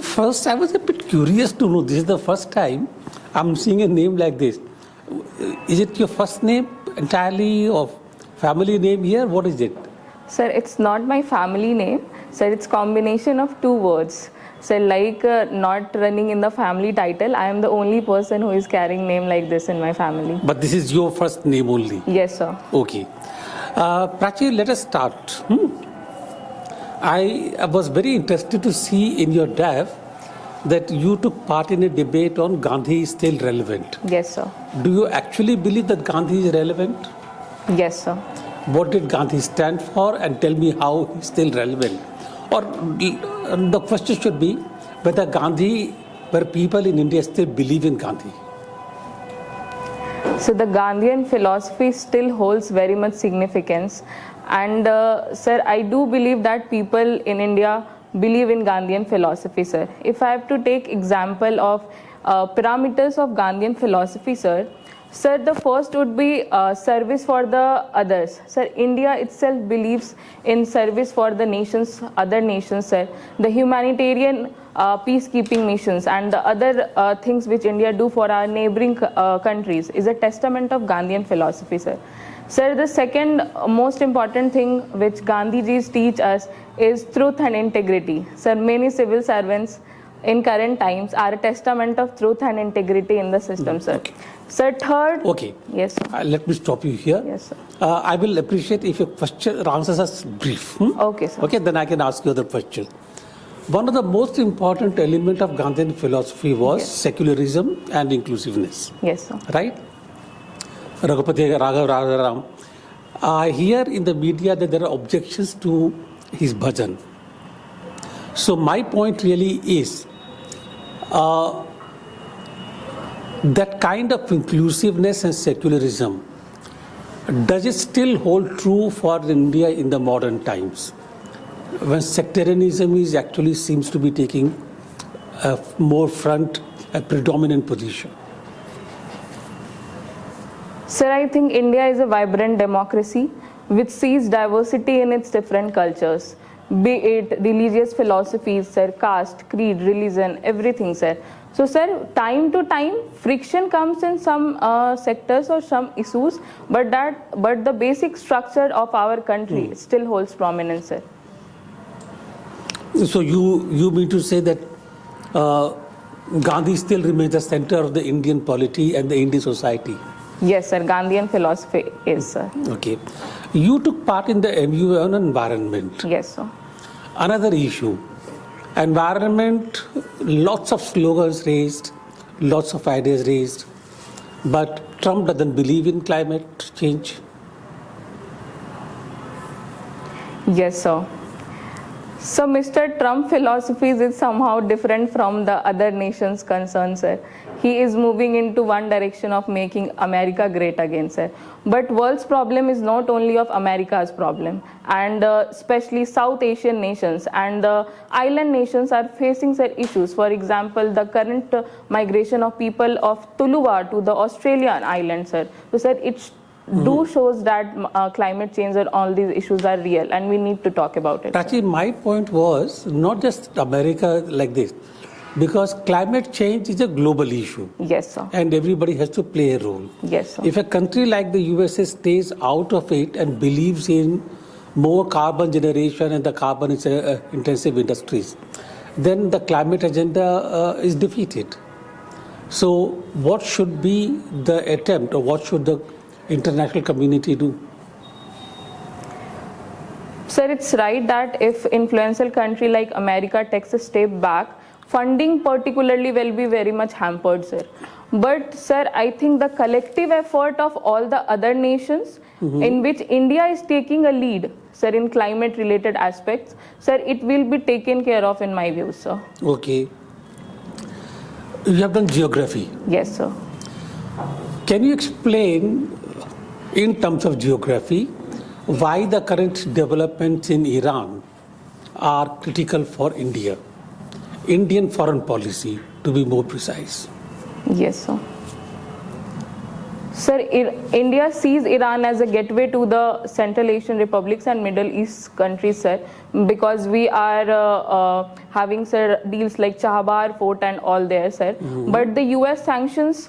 first I was a bit curious to know. This is the first time I'm seeing a name like this. Is it your first name entirely or family name here? What is it? Sir, it's not my family name. Sir, it's combination of two words. So like not running in the family title, I am the only person who is carrying name like this in my family. But this is your first name only? Yes, sir. Okay. Prachi, let us start. I was very interested to see in your DAF that you took part in a debate on Gandhi is still relevant. Yes, sir. Do you actually believe that Gandhi is relevant? Yes, sir. What did Gandhi stand for, and tell me how he's still relevant? Or the question should be whether people in India still believe in Gandhi. So the Gandhian philosophy still holds very much significance. And sir, I do believe that people in India believe in Gandhian philosophy, sir. If I have to take example of parameters of Gandhian philosophy, sir, the first would be service for the others. Sir, India itself believes in service for the nations, other nations, sir. The humanitarian peacekeeping missions and the other things which India do for our neighboring countries is a testament of Gandhian philosophy, sir. Sir, the second most important thing which Gandhiji teach us is truth and integrity. Sir, many civil servants in current times are a testament of truth and integrity in the system, sir. Okay. Sir, third... Okay. Yes, sir. Let me stop you here. Yes, sir. I will appreciate if your question answers us brief. Okay, sir. Okay, then I can ask you other questions. One of the most important elements of Gandhian philosophy was secularism and inclusiveness. Yes, sir. Right? Raghupati Raghav Rajaram. I hear in the media that there are objections to his bhajan. So my point really is that kind of inclusiveness and secularism, does it still hold true for India in the modern times, when sectarianism is actually seems to be taking a more a predominant position? Sir, I think India is a vibrant democracy which sees diversity in its different cultures, be it religious philosophies, sir, caste, creed, religion, everything, sir. So, sir, time to time, friction comes in some sectors or some issues, but the basic structure of our country still holds prominence, sir. So you mean to say that Gandhi still remains the center of the Indian polity and the Indian society? Yes, sir. Gandhian philosophy is, sir. Okay. You took part in the MU on environment. Yes, sir. Another issue. Environment, lots of slogans raised, lots of ideas raised, but Trump doesn't believe in climate change. Yes, sir. So, Mr. Trump philosophies is somehow different from the other nations' concerns, sir. He is moving into one direction of making America great again, sir. But world's problem is not only of America's problem, and especially South Asian nations and the island nations are facing such issues. For example, the current migration of people of Tuluva to the Australian islands, sir. So, sir, it shows that climate change and all these issues are real, and we need to talk about it. Actually, my point was not just America like this, because climate change is a global issue. Yes, sir. And everybody has to play a role. Yes, sir. If a country like the USA stays out of it and believes in more carbon generation and the carbon intensive industries, then the climate agenda is defeated. So what should be the attempt, or what should the international community do? Sir, it's right that if influential country like America takes a step back, funding particularly will be very much hampered, sir. But, sir, I think the collective effort of all the other nations in which India is taking a lead, sir, in climate-related aspects, sir, it will be taken care of in my view, sir. Okay. You have done geography. Yes, sir. Can you explain, in terms of geography, why the current developments in Iran are critical for India? Indian foreign policy, to be more precise. Yes, sir. Sir, India sees Iran as a gateway to the Central Asian republics and Middle East countries, sir, because we are having, sir, deals like Chahabar Fort and all there, sir. But the US sanctions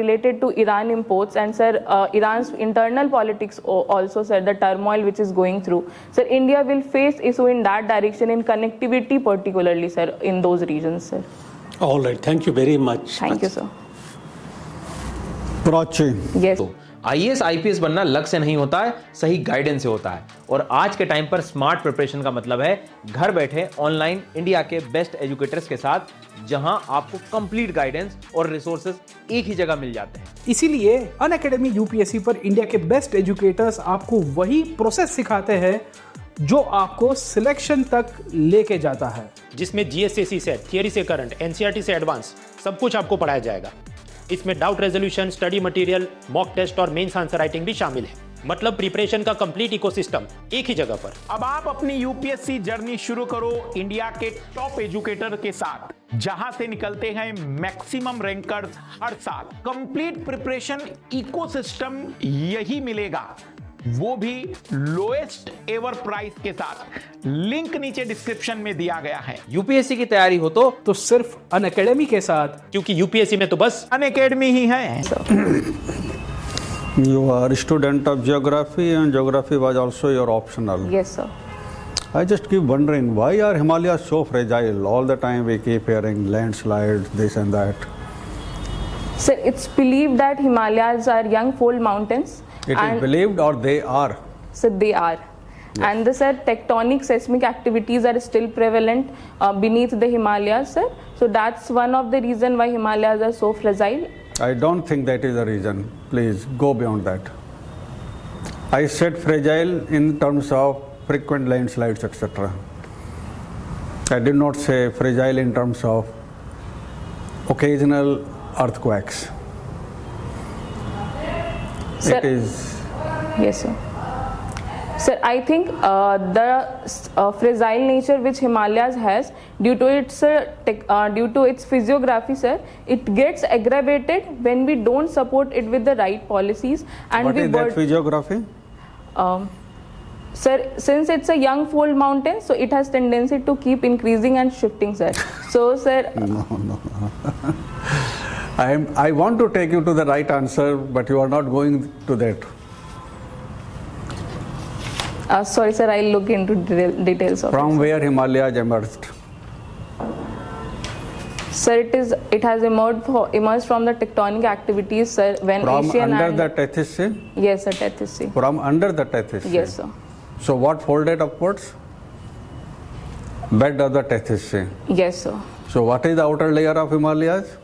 related to Iran imports and, sir, Iran's internal politics also, sir, the turmoil which is going through. Sir, India will face issue in that direction in connectivity particularly, sir, in those regions, sir. All right. Thank you very much. Thank you, sir. Prachi Yes. IAS IPS बनना luck से नहीं होता है, सही guidance से होता है। और आज के टाइम पर स्मार्ट प्रिपरेशन का मतलब है घर बैठे ऑनलाइन इंडिया के बेस्ट एजुकेटर्स के साथ, जहां आपको कंप्लीट गाइडेंस और रिसोर्सेज एक ही जगह मिल जाते हैं। इसीलिए अनअकैडमी यूपीएससी पर इंडिया के बेस्ट एजुकेटर्स आपको वही प्रोसेस सिखाते हैं जो आपको सिलेक्शन तक लेके जाता है, जिसमें जीएसएससी से थियरी से करंट, एनसीईआरटी से एडवांस सब कुछ आपको पढ़ाया जाएगा। इसमें doubt resolution, study material, mock test और मेंस आंसर राइटिंग भी शामिल है। मतलब प्रिपरेशन का कंप्लीट इकोसिस्टम एक ही जगह पर। अब आप अपनी यूपीएससी जर्नी शुरू करो इंडिया के टॉप एजुकेटर के साथ, जहां से निकलते हैं मैक्सिमम रैंकर्स हर साल। कंप्लीट प्रिपरेशन इकोसिस्टम यही मिलेगा, वो भी लोएस्ट एवर प्राइस के साथ। लिंक नीचे डिस्क्रिप्शन में दिया गया है। यूपीएससी की तैयारी हो तो सिर्फ अनअकैडमी के साथ, क्योंकि यूपीएससी में तो बस अनअकैडमी ही है। you are a student of geography and geography was also your optional. Yes, sir. I just keep wondering why are Himalayas so fragile? All the time we keep hearing landslides, this and that. Sir, it's believed that Himalayas are young fold mountains. It is believed or they are? So they are. Yes. And the, sir, tectonic seismic activities are still prevalent beneath the Himalayas, sir. So that's one of the reason why Himalayas are so fragile. I don't think that is the reason. Please go beyond that. I said fragile in terms of frequent landslides, etc. I did not say fragile in terms of occasional earthquakes. Sir, it is. Yes, sir. Sir, I think the fragile nature which Himalayas has due to its physiography, sir, it gets aggravated when we don't support it with the right policies. And What is that physiography? Sir, since it's a young fold mountain, so it has tendency to keep increasing and shifting, sir. So, sir. No. I want to take you to the right answer, but you are not going to that. Sorry, sir, I'll look into details of it. From where Himalayas emerged? Sir, it has emerged from the tectonic activities, sir. When From Asian under and the Tethys Sea? Yes, sir, Tethys Sea. From under the Tethys Sea? Yes, sir. So what folded upwards? Bed of the Tethys Sea. Yes, sir. So what is the outer layer of Himalayas?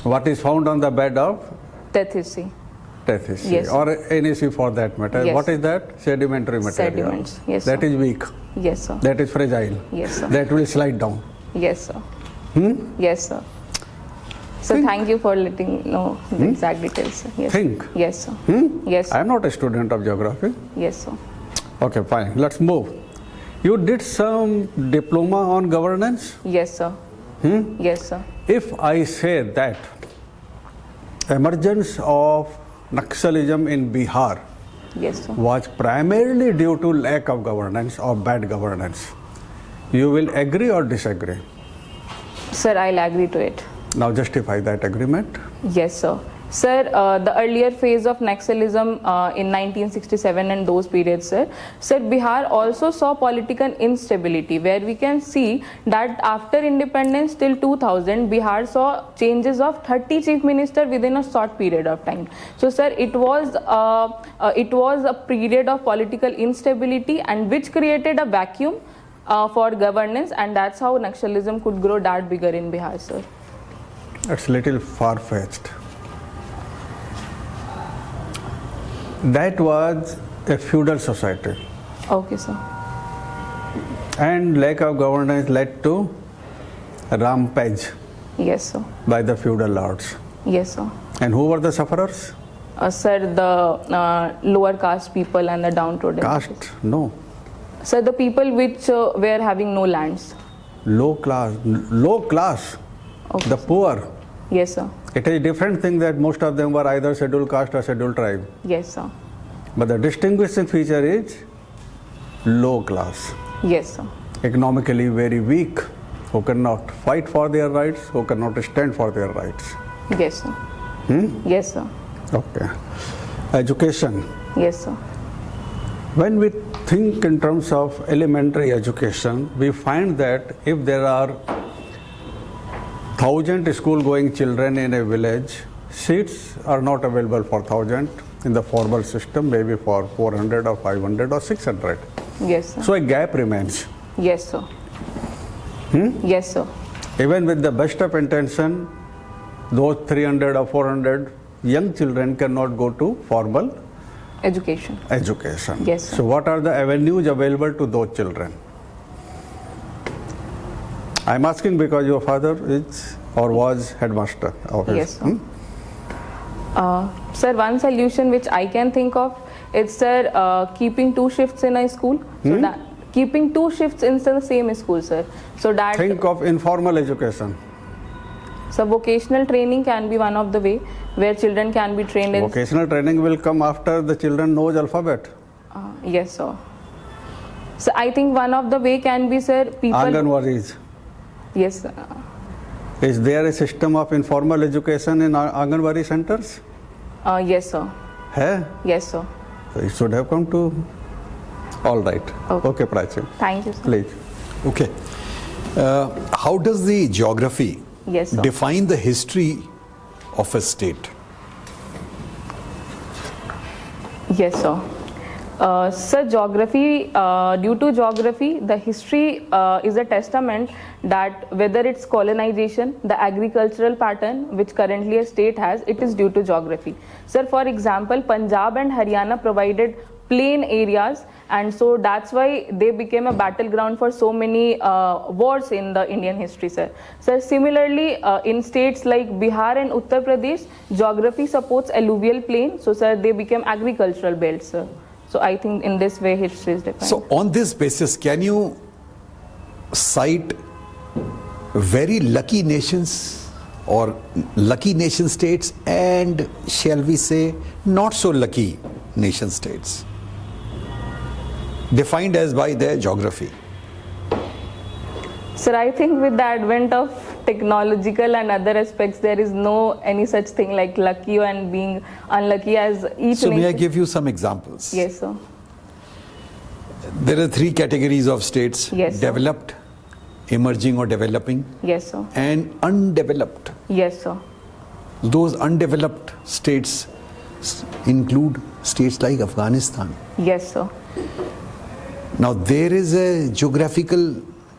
What is found on the bed of Tethys Sea. Tethys Sea, Yes, or any sea for that matter. Yes. What is that? Sedimentary material. Sediments, yes, That sir. is weak. Yes, sir. That is fragile. Yes, sir. That will slide down. Yes, sir. Yes, sir. So Think. thank you for letting know the exact details, sir. Yes. Think. Yes, sir. Yes, I sir. am not a student of geography. Yes, sir. Okay, fine. Let's move. You did some diploma on governance? Yes, sir. Yes, sir. If I say that emergence of Naxalism in Bihar Yes, sir. was primarily due to lack of governance or bad governance, you will agree or disagree? Sir, I'll agree to it. Now justify that agreement. Yes, sir. Sir, the earlier phase of Naxalism in 1967 and those periods, sir, Bihar also saw political instability, where we can see that after independence till 2000, Bihar saw changes of 30 chief minister within a short period of time. So, sir, it was a period of political instability and which created a vacuum for governance, and that's how Naxalism could grow that bigger in Bihar, sir. That's a little far-fetched. That was a feudal society, Okay, sir. and lack of governance led to rampage Yes, sir. by the feudal lords. Yes, sir. And who were the sufferers? Sir, the lower caste people and the downtrodden. Caste? No. Sir, the people which were having no lands. Low class. Low class. Okay, The sir. poor. Yes, sir. It is a different thing that most of them were either scheduled caste or scheduled tribe. Yes, sir. But the distinguishing feature is low class, Yes, sir. economically very weak, who cannot fight for their rights, who cannot stand for their rights. Yes, sir. Yes, sir. Okay. Education. Yes, sir. When we think in terms of elementary education, we find that if there are 1,000 school-going children in a village, seats are not available for 1,000 in the formal system, maybe for 400 or 500 or 600. Yes, sir. So a gap remains. Yes, sir. Yes, sir. Even with the best of intention, those 300 or 400 young children cannot go to formal Education. education. Yes, sir. So what are the avenues available to those children? I'm asking because your father is or was headmaster of his. Yes, sir. Sir, one solution which I can think of is, sir, keeping 2 shifts in a school. So that keeping 2 shifts in the same school, sir. So that Think of informal education. so vocational training can be one of the way where children can be trained in. Vocational training will come after the children knows alphabet. Yes, sir. So I think one of the way can be, sir, people. Anganwadis. Yes, sir. Is there a system of informal education in Anganwadi centers? Yes, sir. Hai? Yes, sir. So it should have come to. All right. Okay. Prachi. Thank you, sir. Please. Okay. How does the geography Yes, sir. define the history of a state? Yes, sir. Sir, geography, due to geography, the history is a testament that whether it's colonization, the agricultural pattern which currently a state has, it is due to geography. Sir, for example, Punjab and Haryana provided plain areas, and so that's why they became a battleground for so many wars in the Indian history, sir. Sir, similarly, in states like Bihar and Uttar Pradesh, geography supports alluvial plain, so sir, they became agricultural belts, sir. So I think in this way history is defined. So on this basis, can you cite very lucky nations or lucky nation states and, shall we say, not so lucky nation states, defined as by their geography? Sir, I think with the advent of technological and other aspects, there is no any such thing like lucky and being unlucky as each So may I nation- give you some examples? Yes, sir. There are 3 categories of states: Yes, sir. developed, emerging or developing, Yes, sir. and undeveloped. Yes, sir. Those undeveloped states include states like Afghanistan. Yes, sir. Now there is a geographical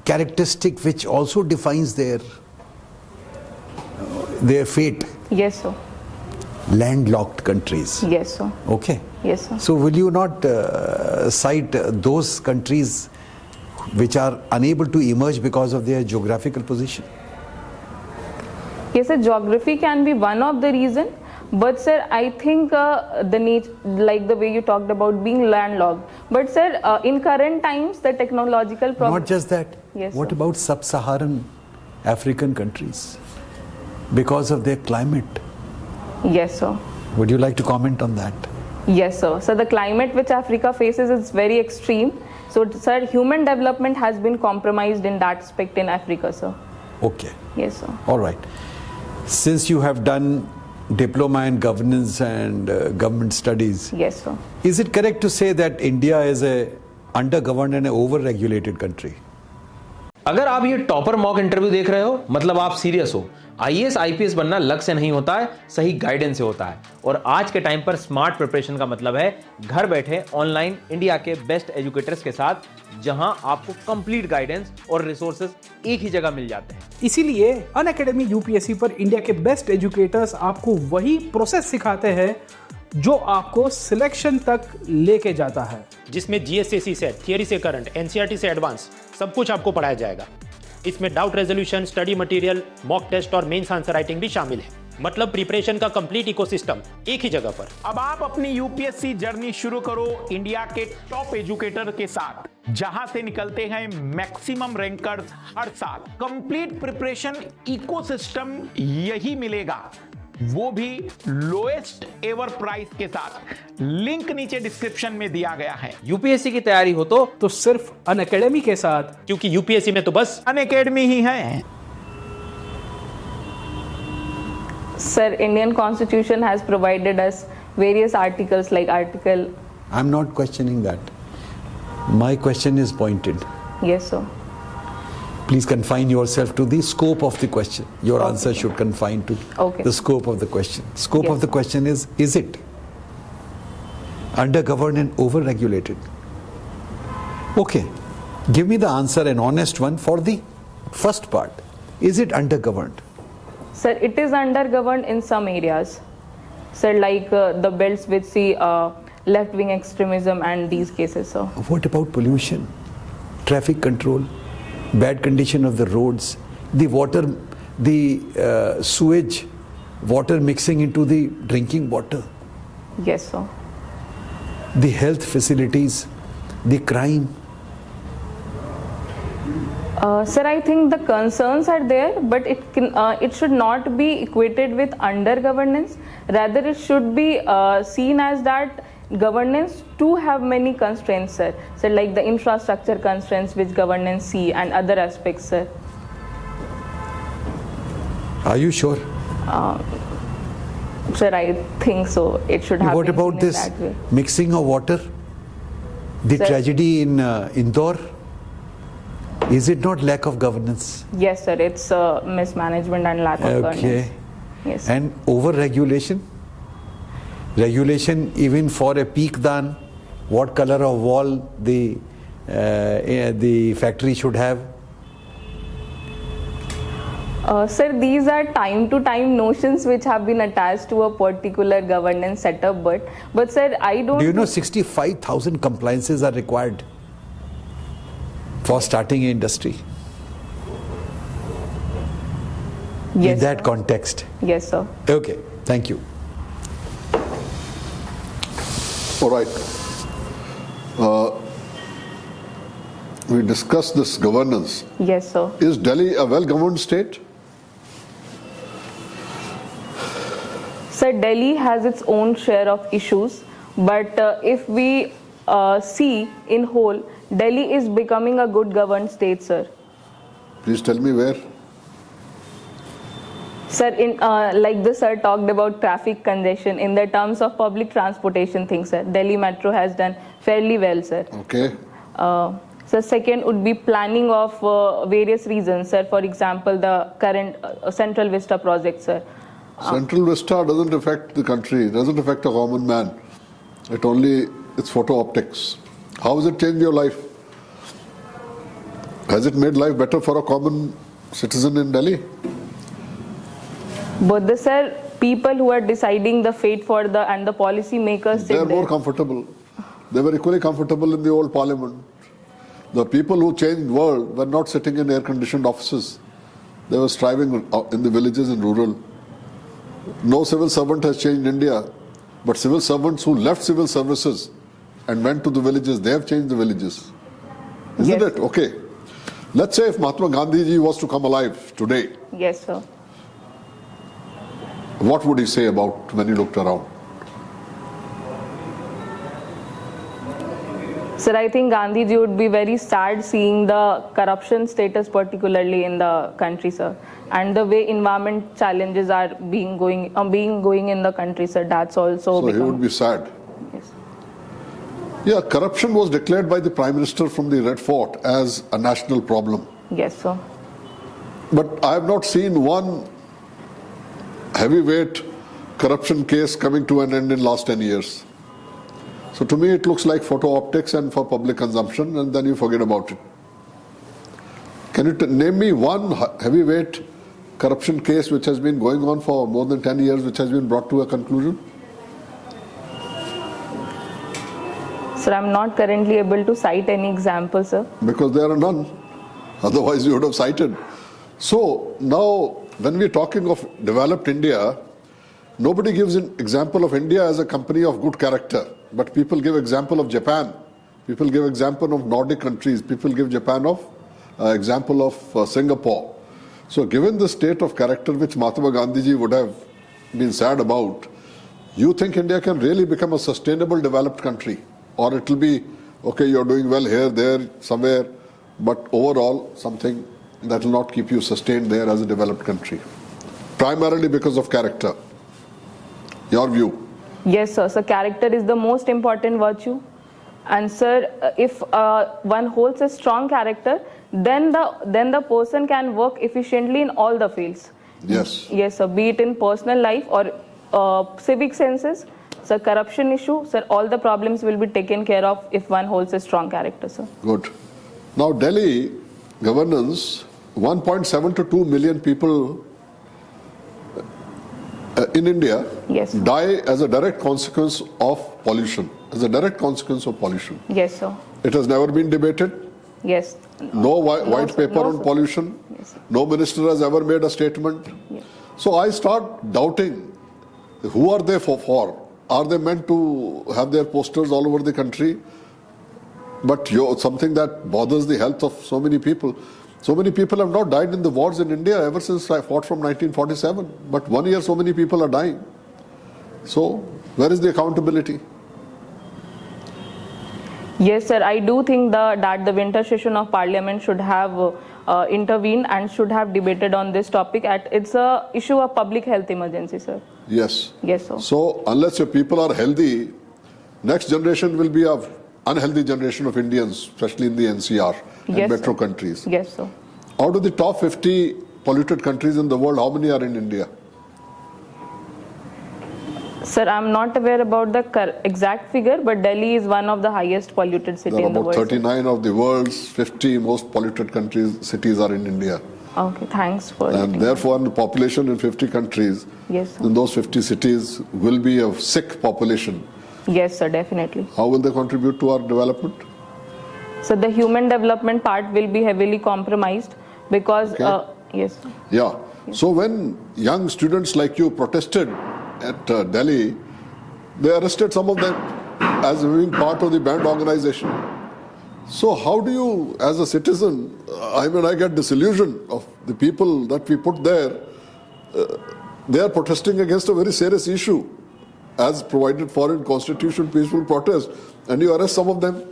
characteristic which also defines their fate. Yes, sir. Landlocked countries. Yes, sir. Okay. Yes, sir. So will you not cite those countries which are unable to emerge because of their geographical position? Yes, sir. Geography can be one of the reason, but sir, I think the need, like the way you talked about being landlocked. But sir, in current times, the technological problem. Not just that. Yes, what sir. about sub-Saharan African countries? Because of their climate. Yes, sir. Would you like to comment on that? Yes, sir. So the climate which Africa faces is very extreme. So, sir, human development has been compromised in that aspect in Africa, sir. Okay. Yes, sir. All right. Since you have done diploma in governance and government studies, Yes, sir. is it correct to say that India is a under-governed and over-regulated country? अगर आप ये topper mock interview देख रहे हो, मतलब आप serious हो। IAS IPS बनना लक से नहीं होता है, सही गाइडेंस से होता है। और आज के टाइम पर स्मार्ट प्रिपरेशन का मतलब है घर बैठे ऑनलाइन इंडिया के बेस्ट एजुकेटर्स के साथ, जहां आपको कंप्लीट गाइडेंस और रिसोर्सेज एक ही जगह मिल जाते हैं। इसीलिए अनअकैडमी यूपीएससी पर इंडिया के बेस्ट एजुकेटर्स आपको वही प्रोसेस सिखाते हैं जो आपको सिलेक्शन तक लेके जाता है, जिसमें जीएस से थियरी से करंट, एनसीईआरटी से एडवांस सब कुछ आपको पढ़ाया जाएगा। इसमें doubt resolution, study material, mock test और मेंस आंसर राइटिंग भी शामिल है। मतलब प्रिपरेशन का कंप्लीट इकोसिस्टम एक ही जगह पर। अब आप अपनी यूपीएससी जर्नी शुरू करो इंडिया के टॉप एजुकेटर के साथ, जहां से निकलते हैं मैक्सिमम रैंकर्स हर साल। कंप्लीट प्रिपरेशन इकोसिस्टम यही मिलेगा। वो भी लोएस्ट एवर प्राइस के साथ। लिंक नीचे डिस्क्रिप्शन में दिया गया है। यूपीएससी की तैयारी हो तो सिर्फ अनअकैडमी के साथ, क्योंकि यूपीएससी में तो बस अनअकैडमी ही है। Sir, Indian Constitution has provided us various articles like Article. I'm not questioning that. My question is pointed. Yes, sir. Please confine yourself to the scope of the question. Your answer should confine to Okay. the scope of the question. Scope Yes, of the question is it undergoverned and overregulated? Okay, give me the answer, an honest one, for the first part. Is it undergoverned? Sir, it is undergoverned in some areas. Sir, like the belts which see left-wing extremism and these cases, sir. What about pollution, traffic control, bad condition of the roads, the water, the sewage water mixing into the drinking water, Yes, sir. the health facilities, the crime? Sir, I think the concerns are there, but it should not be equated with under-governance. Rather, it should be seen as that governance too have many constraints, sir. So, like the infrastructure constraints which governance see and other aspects, sir. Are you sure? Sir, I think so. It should have. What been about seen in this that way. mixing of water? The Sir. tragedy in Indore? Is it not lack of governance? Yes, sir. It's mismanagement and lack of governance. Okay. Yes. And over-regulation? Regulation even for a peak dan, what color of wall the factory should have? Sir, these are time-to-time notions which have been attached to a particular governance setup. But sir, I don't. Do you know 65,000 compliances are required for starting an industry? Yes, In that sir. context. Yes, sir. Okay, thank you. All right. We discussed this governance. Yes, sir. Is Delhi a well-governed state? Sir, Delhi has its own share of issues, but if we see in whole, Delhi is becoming a good governed state, sir. Please tell me where. Sir, in like the sir talked about traffic congestion in the terms of public transportation things, sir. Delhi Metro has done fairly well, sir. Okay. So second would be planning of various regions, sir. For example, the current Central Vista project, sir. Central Vista doesn't affect the country, doesn't affect a common man. It's photo optics. How has it changed your life? Has it made life better for a common citizen in Delhi? But the sir, people who are deciding the fate for the and the policy makers, They are more comfortable. They were equally comfortable in the old parliament. The people who changed the world were not sitting in air-conditioned offices. They were striving in the villages and rural. No civil servant has changed India, but civil servants who left civil services and went to the villages, they have changed the villages. Isn't Yes. it? Okay. Let's say if Mahatma Gandhi ji was to come alive today, Yes, sir. what would he say about when he looked around? Sir, I think Gandhiji would be very sad seeing the corruption status, particularly in the country, sir, and the way environment challenges are going in the country, sir. That's also. So he would be sad. Yes. Yeah, corruption was declared by the Prime Minister from the Red Fort as a national problem. Yes, sir. But I have not seen one heavyweight corruption case coming to an end in last 10 years. So to me it looks like photo optics and for public consumption, and then you forget about it. Can you name me one heavyweight corruption case which has been going on for more than 10 years which has been brought to a conclusion? Sir, I'm not currently able to cite any example, sir. Because there are none. Otherwise you would have cited. So now when we're talking of developed India, nobody gives an example of India as a company of good character, but people give example of Japan, people give example of Nordic countries, people give Japan of example of Singapore. So given the state of character which Mahatma Gandhi ji would have been sad about, you think India can really become a sustainable developed country? Or it will be, okay, you're doing well here, there, somewhere, but overall something that will not keep you sustained there as a developed country? Primarily because of character. Your view? Yes, sir. So character is the most important virtue. And sir, if one holds a strong character, then the person can work efficiently in all the fields. Yes. Yes, sir. Be it in personal life or civic senses, sir, corruption issue, sir, all the problems will be taken care of if one holds a strong character, sir. Good. Now, Delhi governance, 1.7 to 2 million people in India Yes, sir. die as a direct consequence of pollution. As a direct consequence of pollution. Yes, sir. It has never been debated. Yes. No white sir. paper No, on sir. pollution. Yes, sir. No minister has ever made a statement. Yes. So I start doubting, who are they for? Are they meant to have their posters all over the country? But something that bothers the health of so many people. So many people have not died in the wars in India ever since I fought from 1947. But 1 year so many people are dying. So where is the accountability? Yes, sir. I do think that the winter session of Parliament should have intervened and should have debated on this topic. It's a issue of public health emergency, sir. Yes. Yes, sir. So unless your people are healthy, next generation will be an unhealthy generation of Indians, especially in the NCR and Yes, metro sir. countries. Yes, sir. Out of the top 50 polluted countries in the world, how many are in India? Sir, I'm not aware about the exact figure, but Delhi is one of the highest polluted cities There are in the about world. 39 of the world's 50 most polluted cities are in India. Okay, thanks for And letting- therefore, the population in 50 countries, Yes, sir. in those 50 cities, will be a sick population. Yes, sir, definitely. How will they contribute to our development? So the human development part will be heavily compromised because, Okay. yes, sir. Yeah. So when young students like you protested at Delhi, they arrested some of them as being part of the banned organization. So how do you, as a citizen, I get disillusioned of the people that we put there. They are protesting against a very serious issue, as provided for in Constitution, peaceful protest, and you arrest some of them.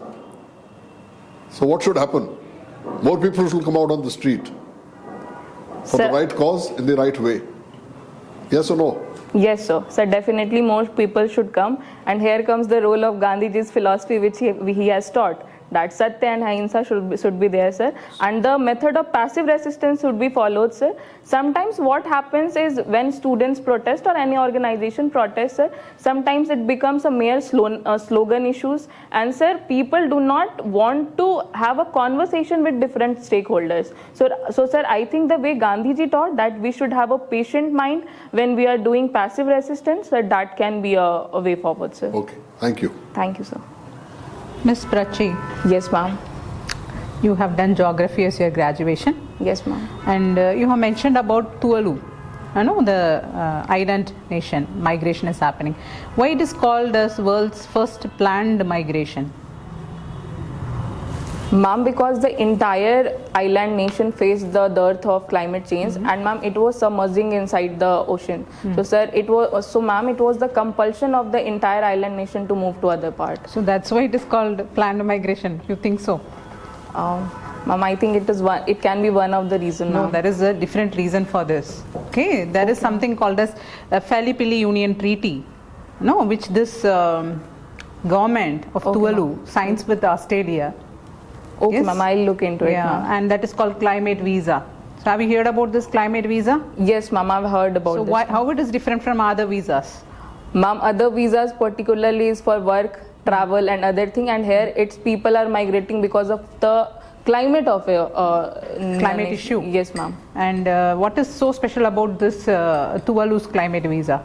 So what should happen? More people should come out on the street for the Sir- right cause in the right way. Yes or no? Yes, sir. So definitely more people should come. And here comes the role of Gandhiji's philosophy, which he has taught. That Satya and Ahimsa should be there, sir. And the method of passive resistance should be followed, sir. Sometimes what happens is when students protest or any organization protests, sir, sometimes it becomes a mere slogan issues. And sir, people do not want to have a conversation with different stakeholders. So sir, I think the way Gandhiji taught that we should have a patient mind when we are doing passive resistance, that can be a way forward, sir. Okay. Thank you. Thank you, sir. Miss Prachi, Yes, ma'am. you have done geography as your graduation, Yes, ma'am. and you have mentioned about Tuvalu. I know the island nation migration is happening. Why it is called as world's first planned migration? Ma'am, because the entire island nation faced the dearth of climate change, and ma'am, it was submerging inside the ocean. So sir, it was the compulsion of the entire island nation to move to other part. So that's why it is called planned migration. You think so? Ma'am, I think it can be one of the reasons. No, there is a different reason for this. Okay, there is something called as a Fallipilli Union Treaty, no, which this government of Okay, Tuvalu signs with Australia. Okay, Yes. ma'am, I'll look into it, Yeah, ma'am. and that is called climate visa. So have you heard about this climate visa? Yes, ma'am, I've heard about So this. how it is different from other visas? Ma'am, other visas particularly is for work, travel and other thing, and here its people are migrating because of the climate of Climate issue. Yes, ma'am. And what is so special about this Tuvalu's climate visa?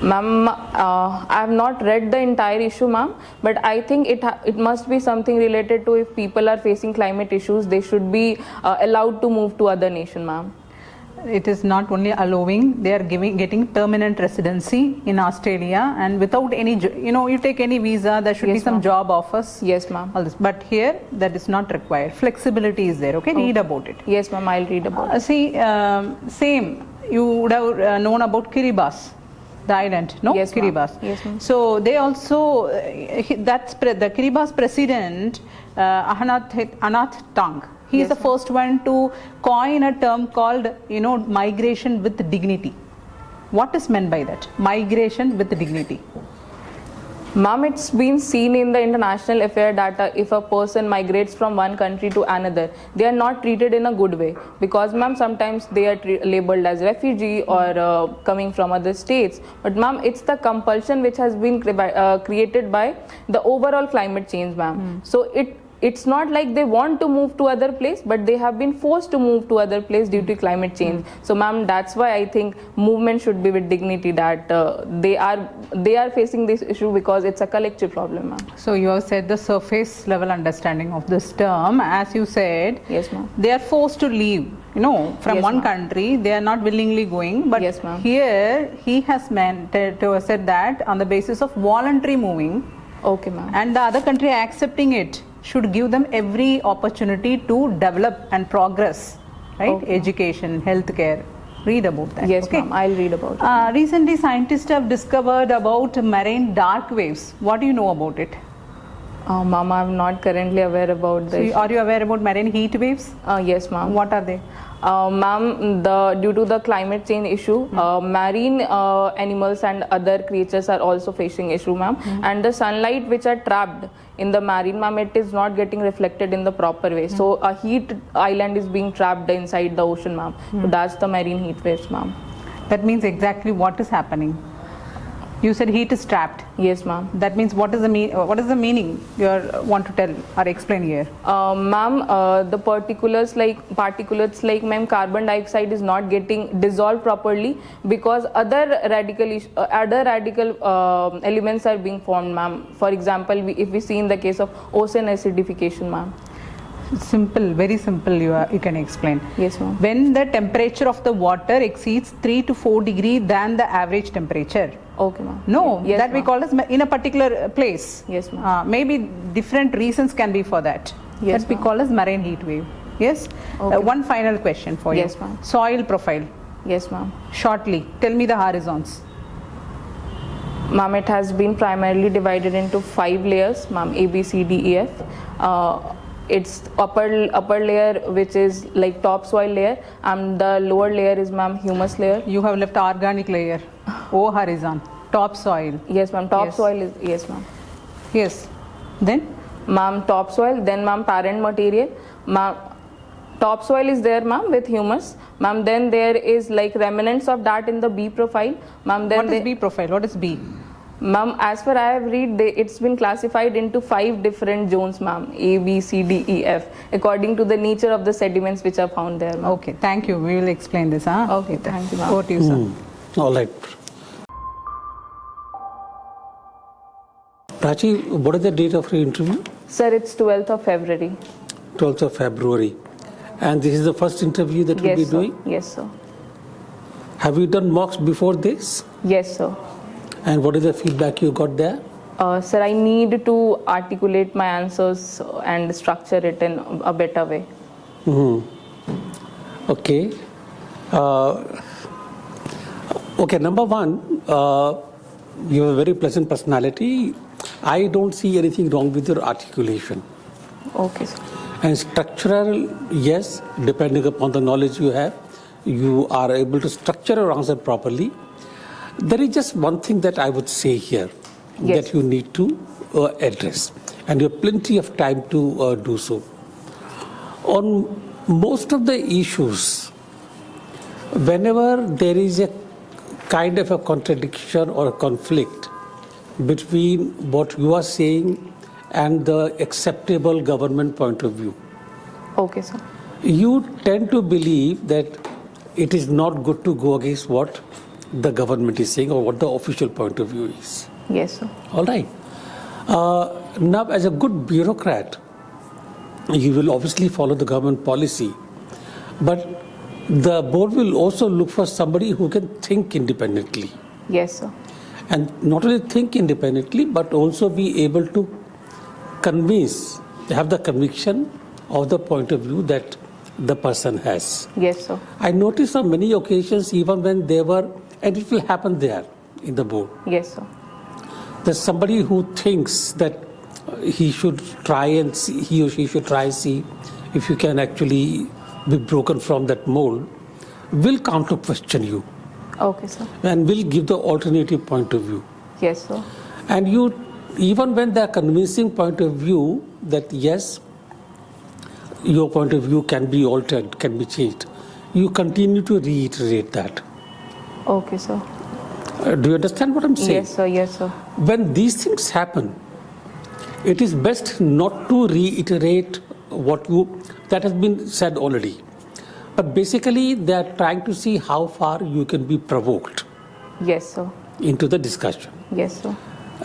Ma'am, I have not read the entire issue, ma'am, but I think it must be something related to if people are facing climate issues, they should be allowed to move to other nation, ma'am. It is not only allowing, they are getting permanent residency in Australia, and without any, you take any visa, there should be Yes, some ma'am. job offers. Yes, ma'am. All this. But here, that is not required. Flexibility is there, okay? Read about it. Yes, ma'am, I'll read about it. See, same. you would have known about Kiribati, the island, no? Yes, ma'am. Kiribati. Yes, ma'am. So they also, the Kiribati president, Anath Tang, he is the first one to coin a term called, migration with dignity. What is meant by that? Migration with dignity. Ma'am, it's been seen in the international affair data if a person migrates from one country to another, they are not treated in a good way because ma'am, sometimes they are labeled as refugee or coming from other states. But ma'am, it's the compulsion which has been created by the overall climate change, ma'am. So it's not like they want to move to other place, but they have been forced to move to other place due to climate change. So ma'am, that's why I think movement should be with dignity, that they are facing this issue because it's a collective problem, ma'am. So you have said the surface level understanding of this term, as you said. Yes, ma'am. They are forced to leave, from Yes, one ma'am. country. They are not willingly going. But Yes, ma'am. here he has meant to have said that on the basis of voluntary moving. Okay, ma'am. And the other country accepting it should give them every opportunity to develop and progress, right? Okay. Education, healthcare. Read about that. Yes, okay? ma'am. I'll read about it. Recently, scientists have discovered about marine dark waves. What do you know about it? Ma'am, I'm not currently aware about this. Are you aware about marine heat waves? Yes, ma'am. What are they? Ma'am, due to the climate change issue, marine animals and other creatures are also facing issue, ma'am. And the sunlight which are trapped in the marine, ma'am, it is not getting reflected in the proper way. So a heat island is being trapped inside the ocean, ma'am. So that's the marine heat waves, ma'am. That means exactly what is happening. You said heat is trapped. Yes, ma'am. That means what is the meaning you want to tell or explain here? Ma'am, the particulates like ma'am, carbon dioxide is not getting dissolved properly because other radical elements are being formed, ma'am. For example, if we see in the case of ocean acidification, ma'am. Simple, very simple. You can explain. Yes, ma'am. When the temperature of the water exceeds 3 to 4 degrees than the average temperature. Okay, ma'am. No, Yes, that we ma'am. call as in a particular place. Yes, ma'am. Maybe different reasons can be for that. Yes, that we ma'am. call as marine heat wave. Yes. Okay. One final question for you. Yes, ma'am. Soil profile. Yes, ma'am. Shortly, tell me the horizons. Ma'am, it has been primarily divided into 5 layers, ma'am, A, B, C, D, E, F. It's upper layer, which is like topsoil layer, and the lower layer is, ma'am, humus layer. You have left organic layer. O horizon. Topsoil. Yes, ma'am. Topsoil is, yes, ma'am. Yes. Then? Ma'am, topsoil, then ma'am, parent material. Ma'am, topsoil is there, ma'am, with humus. Ma'am, then there is like remnants of that in the B profile. Ma'am, then What is B profile? What is B? Ma'am, as per I have read, it's been classified into 5 different zones, ma'am. A, B, C, D, E, F, according to the nature of the sediments which are found there, ma'am. Okay, thank you. We will explain this. Okay, thank you, ma'am. Over to you, sir. All right. Prachi, what is the date of your interview? Sir, it's 12th of February. 12th of February. And this is the first interview that you'll Yes, be sir. doing? Yes, sir. Have you done mocks before this? Yes, sir. And what is the feedback you got there? Sir, I need to articulate my answers and structure it in a better way. Okay. Okay, number one, you have a very pleasant personality. I don't see anything wrong with your articulation. Okay, sir. And structural, yes, depending upon the knowledge you have, you are able to structure your answer properly. There is just one thing that I would say here Yes. that you need to address, and you have plenty of time to do so. On most of the issues, whenever there is a kind of a contradiction or a conflict between what you are saying and the acceptable government point of view, Okay, sir. you tend to believe that it is not good to go against what the government is saying or what the official point of view is. Yes, sir. All right. Now, as a good bureaucrat, you will obviously follow the government policy, but the board will also look for somebody who can think independently. Yes, sir. And not only think independently, but also be able to convince, have the conviction of the point of view that the person has. Yes, sir. I noticed on many occasions, even when they were, and it will happen there in the board, Yes, sir. there's somebody who thinks that he should try and see, he or she should try and see if you can actually be broken from that mold, will counter question you Okay, sir. and will give the alternative point of view. Yes, sir. And you, even when they're convincing point of view that yes, your point of view can be altered, can be changed, you continue to reiterate that. Okay, sir. Do you understand what I'm saying? Yes, sir. Yes, sir. When these things happen, it is best not to reiterate that has been said already. But basically, they are trying to see how far you can be provoked Yes, sir. into the discussion. Yes, sir.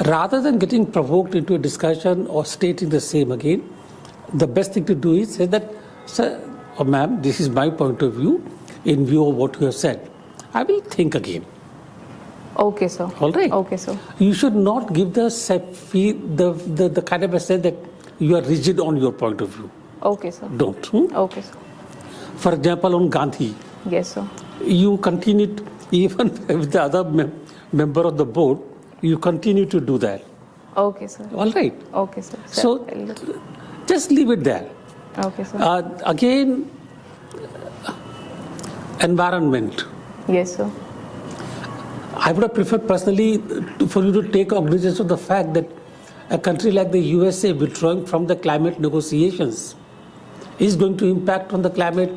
Rather than getting provoked into a discussion or stating the same again, the best thing to do is say that, sir or ma'am, this is my point of view in view of what you have said. I will think again. Okay, sir. All right. Okay, sir. You should not give the kind of a sense that you are rigid on your point of view. Okay, sir. Don't. Okay, sir. For example, on Gandhi, Yes, sir. you continued, even with the other member of the board, you continue to do that. Okay, sir. All right. Okay, sir. So just leave it there. Okay, sir. Again, environment. Yes, sir. I would have preferred personally for you to take cognizance of the fact that a country like the USA withdrawing from the climate negotiations is going to impact on the climate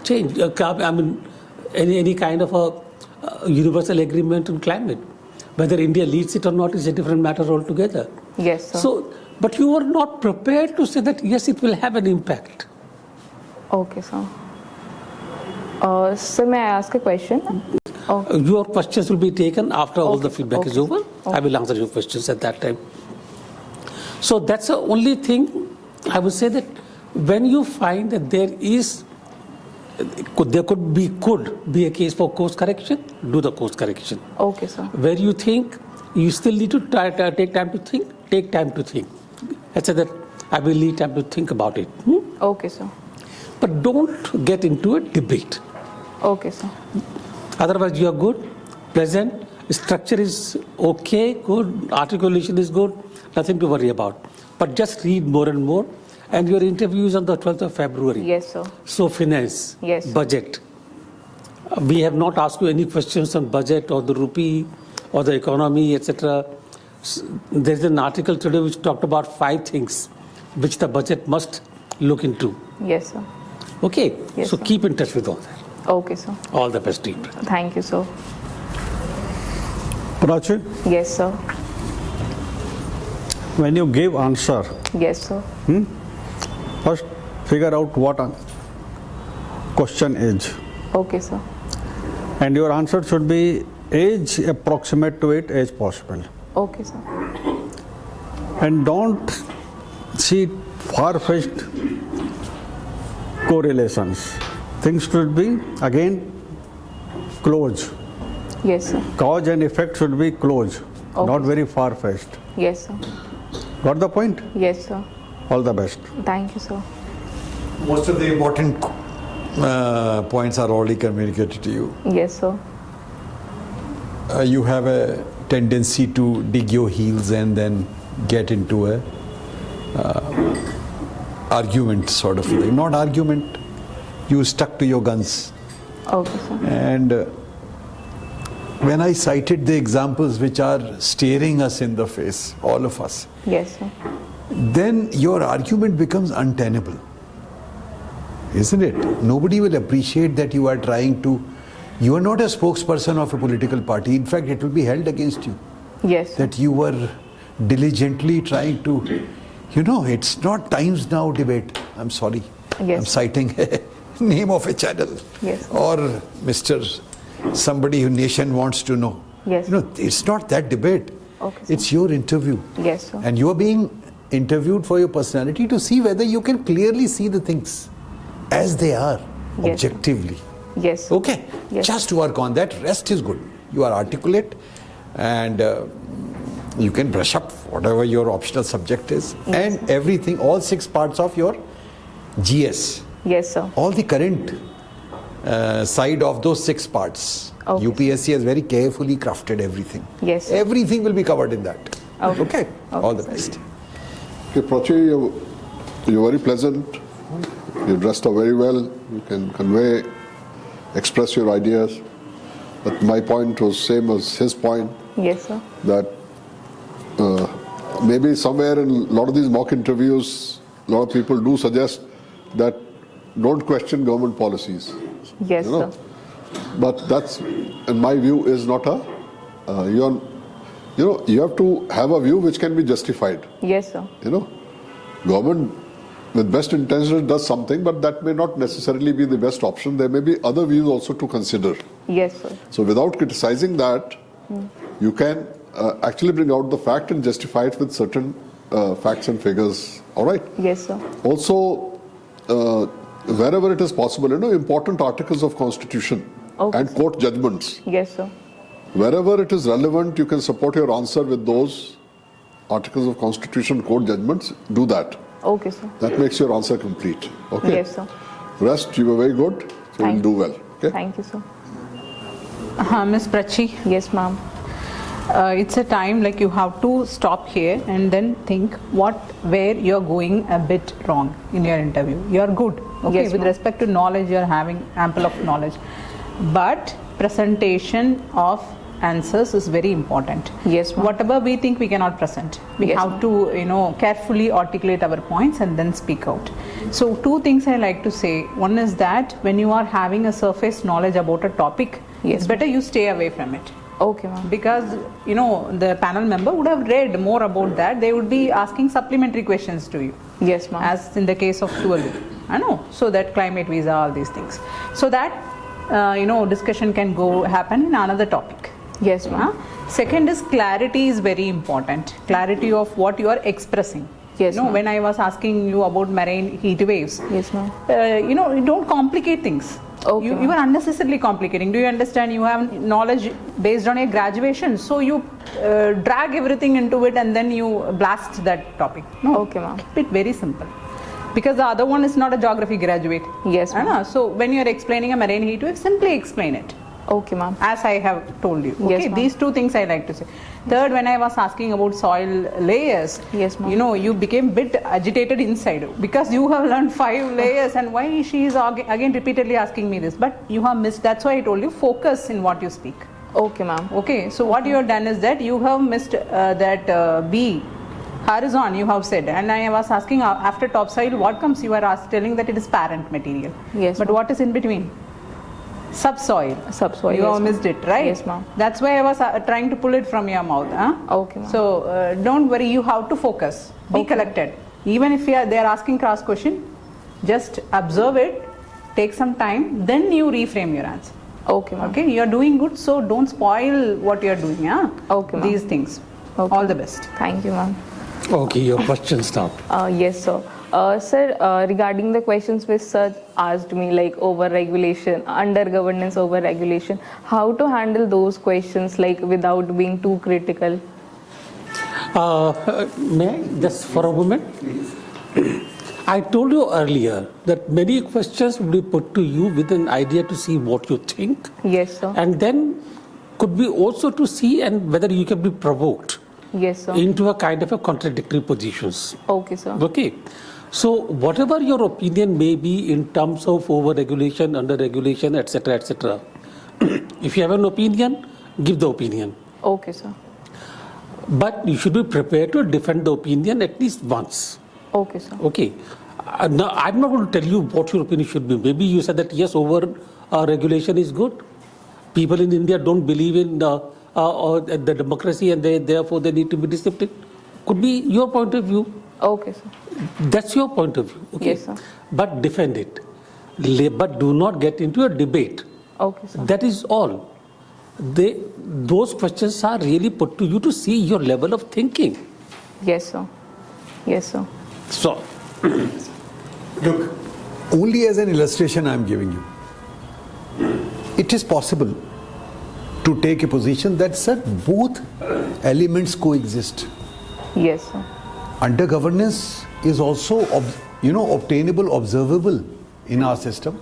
change. I mean, any kind of a universal agreement on climate. Whether India leads it or not is a different matter altogether. Yes, sir. So, but you are not prepared to say that yes, it will have an impact. Okay, sir. Sir, may I ask a question? Your questions will be taken after all the feedback is over. Okay. I will answer your questions at that time. So that's the only thing I would say, that when you find that there could be a case for course correction, do the course correction. Okay, sir. Where you think you still need to take time to think, take time to think. I said that I will need time to think about it. Okay, sir. But don't get into a debate. Okay, sir. Otherwise, you are good, pleasant, structure is okay, good, articulation is good, nothing to worry about. But just read more and more. And your interview is on the 12th of February. Yes, sir. So finance, Yes. budget. We have not asked you any questions on budget or the rupee or the economy, etc. There's an article today which talked about 5 things which the budget must look into. Yes, sir. Okay? Yes, So sir. keep in touch with all that. Okay, sir. All the best to you. Thank you, sir. Pranchi, Yes, sir. when you give answer, Yes, sir. first figure out what a question is. Okay, sir. And your answer should be as approximate to it as possible. Okay, sir. And don't see far-fetched correlations. Things should be, again, close. Yes, sir. Cause and effect should be close, Okay. not very far-fetched. Yes, sir. Got the point? Yes, sir. All the best. Thank you, sir. Most of the important points are already communicated to you. Yes, sir. You have a tendency to dig your heels and then get into a argument sort of thing. Not argument, you stuck to your guns. Okay, sir. And when I cited the examples which are staring us in the face, all of us, Yes, sir. then your argument becomes untenable, isn't it? Nobody will appreciate that you are trying to, you are not a spokesperson of a political party. In fact, it will be held against you Yes, sir. that you were diligently trying to, it's not Times Now debate. I'm sorry. Yes. I'm citing a name of a channel. Yes. Or Mr. Somebody who nation wants to know. Yes. It's not that debate. Okay, sir. It's your interview. Yes, sir. And you are being interviewed for your personality to see whether you can clearly see the things as they are, Yes, sir. objectively. Yes, sir. Okay? Yes. Just work on that. Rest is good. You are articulate and you can brush up whatever your optional subject is. Yes, And everything, all 6 parts of your GS Yes, sir. all the current side of those 6 parts. Okay. UPSC has very carefully crafted everything. Yes, sir. Everything will be covered in that. Okay. All the sir. best. Okay, Prachi, you're very pleasant. You dressed up very well. You can convey, express your ideas. But my point was same as his point, Yes, sir. that maybe somewhere in a lot of these mock interviews, a lot of people do suggest that don't question government policies. Yes, You know? sir. But that's, in my view, is not a, you have to have a view which can be justified. Yes, sir. Government with best intentions does something, but that may not necessarily be the best option. There may be other views also to consider. Yes, sir. So without criticizing that, you can actually bring out the fact and justify it with certain facts and figures. All right? Yes, sir. Also, wherever it is possible, important articles of constitution and court judgments. Yes, sir. Wherever it is relevant, you can support your answer with those articles of constitution, court judgments. Do that. Okay, sir. That makes your answer complete. Okay? Yes, sir. Rest, you were very good. So you'll do well. Okay? Thank you, sir. Miss Prachi, Yes, ma'am. it's a time like you have to stop here and then think where you're going a bit wrong in your interview. You're good. Okay, Yes, with ma'am. respect to knowledge, you're having ample of knowledge. But presentation of answers is very important. Yes, ma'am. Whatever we think we cannot present, we Yes, have to carefully articulate our points and then speak out. So 2 things I like to say. One is that when you are having a surface knowledge about a topic, Yes, it's better you stay away from it. Okay, ma'am. Because the panel member would have read more about that. They would be asking supplementary questions to you, Yes, ma'am. as in the case of 12. I know. So that climate visa, all these things. So that discussion can happen in another topic. Yes, ma'am. Second is clarity is very important. Clarity of what you are expressing. Yes, ma'am. When I was asking you about marine heat waves, Yes, ma'am. you don't complicate things. Okay, You ma'am. are unnecessarily complicating. Do you understand? You have knowledge based on your graduation, so you drag everything into it and then you blast that topic. No. Okay, ma'am. Keep it very simple. Because the other one is not a geography graduate. Yes, ma'am. So when you are explaining a marine heat wave, simply explain it. Okay, ma'am. As I have told you. Yes, Okay, ma'am. these 2 things I like to say. Third, when I was asking about soil layers, Yes, ma'am. you became bit agitated inside because you have learned 5 layers and why she is again repeatedly asking me this. But you have missed. That's why I told you focus in what you speak. Okay, ma'am. Okay, so what you have done is that you have missed that B. Horizon, you have said, and I was asking after topsoil, what comes? You are telling that it is parent material. Yes, but ma'am. what is in between? Subsoil. Subsoil, You yes, have ma'am. missed it, right? Yes, ma'am. That's why I was trying to pull it from your mouth. Okay, ma'am. So don't worry, you have to focus. Be Okay. collected. Even if they are asking cross question, just observe it, take some time, then you reframe your answer. Okay, ma'am. Okay, you are doing good, so don't spoil what you are doing. Okay, ma'am. These things. Okay. All the best. Thank you, ma'am. Okay, your questions now. Yes, sir. Sir, regarding the questions which sir asked me, like over regulation, under governance over regulation, how to handle those questions like without being too critical? May I just for a moment? I told you earlier that many questions will be put to you with an idea to see what you think, Yes, sir. and then could be also to see and whether you can be provoked Yes, sir. into a kind of a contradictory positions. Okay, sir. Okay. So whatever your opinion may be in terms of over-regulation, under-regulation, etc., etc., if you have an opinion, give the opinion. Okay, sir. But you should be prepared to defend the opinion at least once. Okay, sir. Okay. Now, I'm not going to tell you what your opinion should be. Maybe you said that yes, over-regulation is good. People in India don't believe in the democracy and therefore they need to be disciplined. Could be your point of view. Okay, sir. That's your point of view. Okay? Yes, sir. But defend it. But do not get into a debate. Okay, sir. That is all. Those questions are really put to you to see your level of thinking. Yes, sir. Yes, sir. So, Look, only as an illustration I am giving you. It is possible to take a position that, sir, both elements coexist. Yes, sir. Under governance is also obtainable, observable in our system.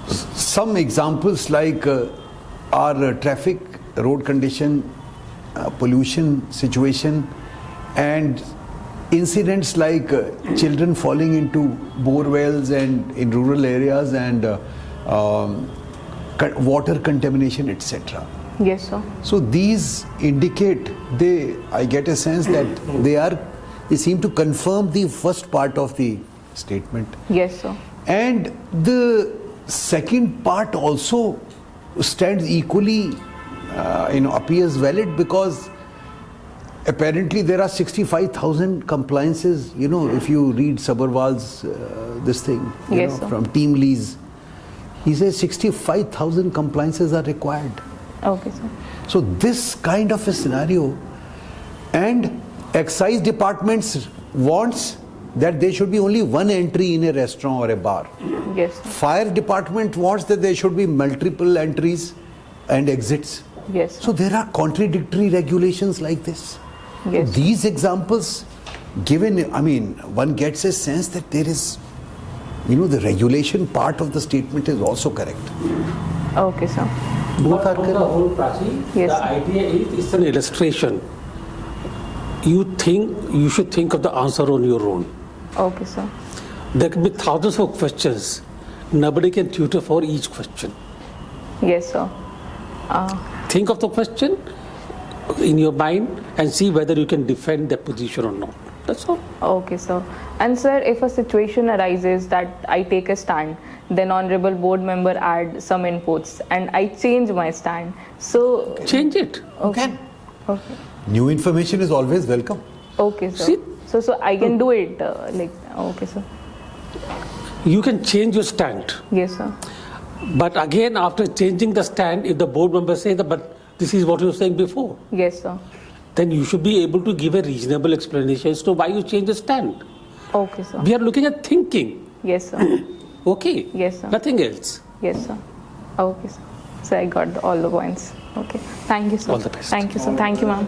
Some examples like our traffic, road condition, pollution situation, and incidents like children falling into bore wells and in rural areas, and water contamination, etc. Yes, sir. So these indicate, I get a sense that they seem to confirm the first part of the statement. Yes, sir. And the second part also stands equally, appears valid, because apparently there are 65,000 compliances. If you read Sabharwal's this thing, Yes, sir. from Team Lee's, he says 65,000 compliances are required. Okay, sir. So this kind of a scenario, and excise departments wants that there should be only one entry in a restaurant or a bar. Yes, sir. Fire department wants that there should be multiple entries and exits. Yes, sir. So there are contradictory regulations like this. Yes. These examples given, one gets a sense that there is, the regulation part of the statement is also correct. Okay, sir. Both are On the correct. whole, Prachi, Yes, the sir. idea is it's an illustration. You should think of the answer on your own. Okay, sir. There can be thousands of questions. Nobody can tutor for each question. Yes, sir. Think of the question in your mind and see whether you can defend that position or not. That's all. Okay, sir. And sir, if a situation arises that I take a stand, then honorable board member add some inputs and I change my stand. So Change it. okay. Okay. New information is always welcome. Okay, sir. See? So I can do it okay, sir. You can change your stand. Yes, sir. But again, after changing the stand, if the board member says that, but this is what you were saying before, Yes, sir. then you should be able to give a reasonable explanation as to why you change the stand. Okay, sir. We are looking at thinking. Yes, sir. Okay? Yes, sir. Nothing else. Yes, sir. Okay, sir. So I got all the points. Okay. Thank you, sir. All the best. Thank you, sir. Thank you, ma'am.